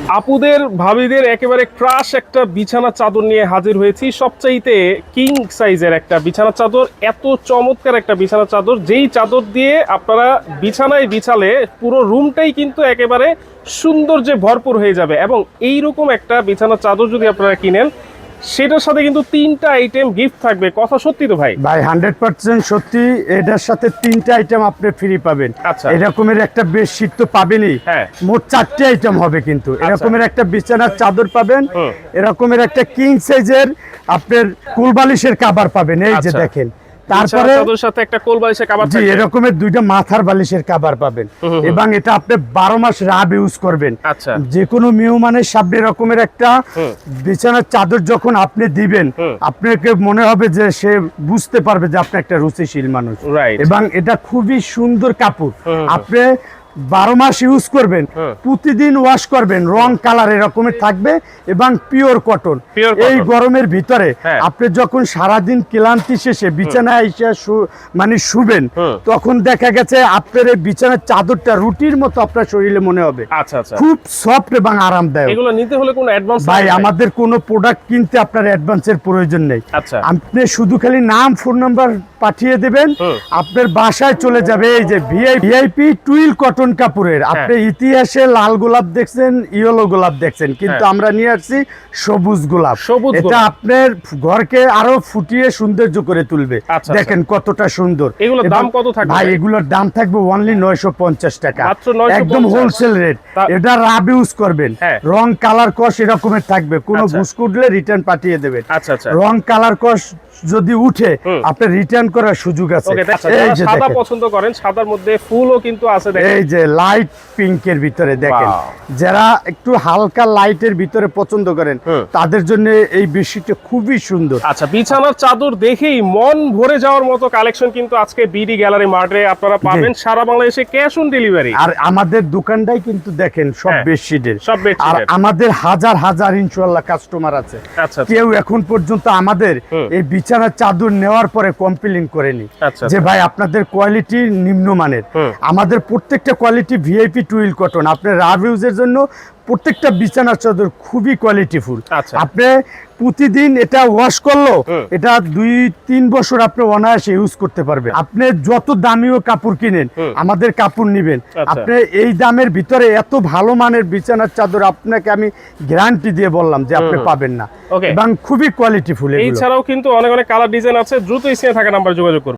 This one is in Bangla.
আপুদের ভাবিদের একেবারে ক্রাশ একটা বিছানা চাদর নিয়ে হাজির হয়েছি। সবচাইতে কিং সাইজের একটা বিছানা চাদর, এত চমৎকার একটা বিছানা চাদর, যেই চাদর দিয়ে আপনারা বিছানায় বিছালে পুরো রুমটাই কিন্তু একেবারে সৌন্দর্যে ভরপুর হয়ে যাবে। এবং এইরকম একটা বিছানা চাদর যদি আপনারা কিনেন, সেটার সাথে কিন্তু 3টা আইটেম গিফট থাকবে। কথা সত্যি তো ভাই? ভাই 100% সত্যি, এটার সাথে 3টা আইটেম আপনি ফ্রি পাবেন। আচ্ছা, এরকমের একটা বেডশিট তো পাবেনই, হ্যাঁ, মোট 4টে আইটেম হবে কিন্তু। এরকমের একটা বিছানার চাদর পাবেন, হুম, এরকমের একটা কিং সাইজের আপনার কুলবালিশের কভার পাবেন, এই যে আচ্ছা। দেখেন। তারপরে তারপরে চাদরের সাথে একটা কোল বালিশের কভার জি, থাকবে। এরকমের 2টা মাথার বালিশের কভার পাবেন, এবং এটা আপনি 12 মাস রাব ইউজ করবেন। আচ্ছা, যে কোনো মেহমানের সামনে এরকমের একটা হুম, বিছানার চাদর যখন আপনি দিবেন, হুম, আপনাকে মনে হবে যে সে বুঝতে পারবে যে আপনি একটা রুচিশীল মানুষ। রাইট। এবং এটা খুবই সুন্দর কাপড়, হুম, আপনি 12 মাস ইউজ করবেন, হুম, প্রতিদিন ওয়াশ করবেন, রং কালার এরকমের থাকবে এবং পিওর কটন। Pure এই cotton। গরমের ভিতরে হ্যাঁ। আপনি যখন সারাদিন ক্লান্তি শেষে বিছানায় এসে মানে শুবেন, হুম। তখন দেখা গেছে আপনার এই বিছানার চাদরটা রুটির মতো আপনার শরীরে মনে হবে, আচ্ছা, আচ্ছা। খুব সফট এবং আরামদায়ক। এগুলো নিতে হলে কোনো অ্যাডভান্স ভাই আমাদের কোনো প্রোডাক্ট কিনতে আপনার অ্যাডভান্সের প্রয়োজন নেই। আচ্ছা, আপনি শুধু খালি নাম, ফোন নাম্বার পাঠিয়ে দেবেন, হুম, আপনার বাসায় চলে যাবে। এই যে ভিআইপি টুইল কটন কাপড়ের, আপনি ইতিহাসে লাল গোলাপ দেখছেন, ইয়েলো গোলাপ দেখছেন, কিন্তু হ্যাঁ। আমরা নিয়ে আসছি সবুজ গোলাপ। সবুজ এটা গোলাপ। আপনার ঘরকে আরো ফুটিয়ে সৌন্দর্য করে তুলবে। আচ্ছা, দেখেন কতটা সুন্দর। এগুলোর দাম কত থাকবে ভাই? ভাই? এগুলোর দাম থাকবে অনলি 950 টাকা, মাত্র 950? একদম হোলসেল রেট। এটা রাব ইউজ করবেন, হ্যাঁ। রং কালার কস এরকমের থাকবে, কোনো আচ্ছা। বুস্ক উঠলে রিটার্ন পাঠিয়ে দেবেন। আচ্ছা, আচ্ছা। রং কালার কস যদি উঠে, হুম। আপনার রিটার্ন করার সুযোগ আছে। ওকে, আচ্ছা, এই যারা যে সাদা দেখেন, পছন্দ করেন, সাদার মধ্যে ফুলও কিন্তু আছে দেখেন। এই যে লাইট পিঙ্কের ভিতরে দেখেন, Wow. যারা একটু হালকা লাইটের ভিতরে পছন্দ করেন, হুম। তাদের জন্য এই বেডশিটটা খুবই সুন্দর। আচ্ছা, বিছানার চাদর দেখেই মন ভরে যাওয়ার মতো কালেকশন কিন্তু আজকে বিডি গ্যালারি মার্টে আপনারা পাবেন। সারা বাংলাদেশে ক্যাশ অন ডেলিভারি। আর আমাদের দোকানটাই কিন্তু দেখেন সব হ্যাঁ, বেডশিটের, সব বেডশিটের। আর আমাদের হাজার হাজার ইনশাআল্লাহ কাস্টমার আছে। আচ্ছা, আচ্ছা। কেউ এখন পর্যন্ত আমাদের হুম। এই বিছানার চাদর নেওয়ার পরে কমপ্লেইন করেনি আচ্ছা, যে আচ্ছা। ভাই আপনাদের কোয়ালিটি নিম্নমানের। হুম। আমাদের প্রত্যেকটা কোয়ালিটি ভিআইপি টুইল কটন। আপনার রাব ইউজের জন্য প্রত্যেকটা বিছানার চাদর খুবই কোয়ালিটিফুল। আচ্ছা। আপনি প্রতিদিন এটা ওয়াশ করলো, হুম। এটা 2-3 বছর আপনি অনায়াসে ইউজ করতে পারবেন। আপনি যত দামিও কাপড় কিনেন, হুম। আমাদের কাপড় নিবেন, আচ্ছা। আপনি এই দামের ভিতরে এত ভালো মানের বিছানার চাদর আপনাকে আমি গ্যারান্টি দিয়ে বললাম যে আপনি পাবেন না। ওকে। এবং খুবই কোয়ালিটিফুল। এছাড়াও কিন্তু অনেক অনেক কালার ডিজাইন আছে। দ্রুত স্ক্রিনে থাকা নাম্বার যোগাযোগ করুন।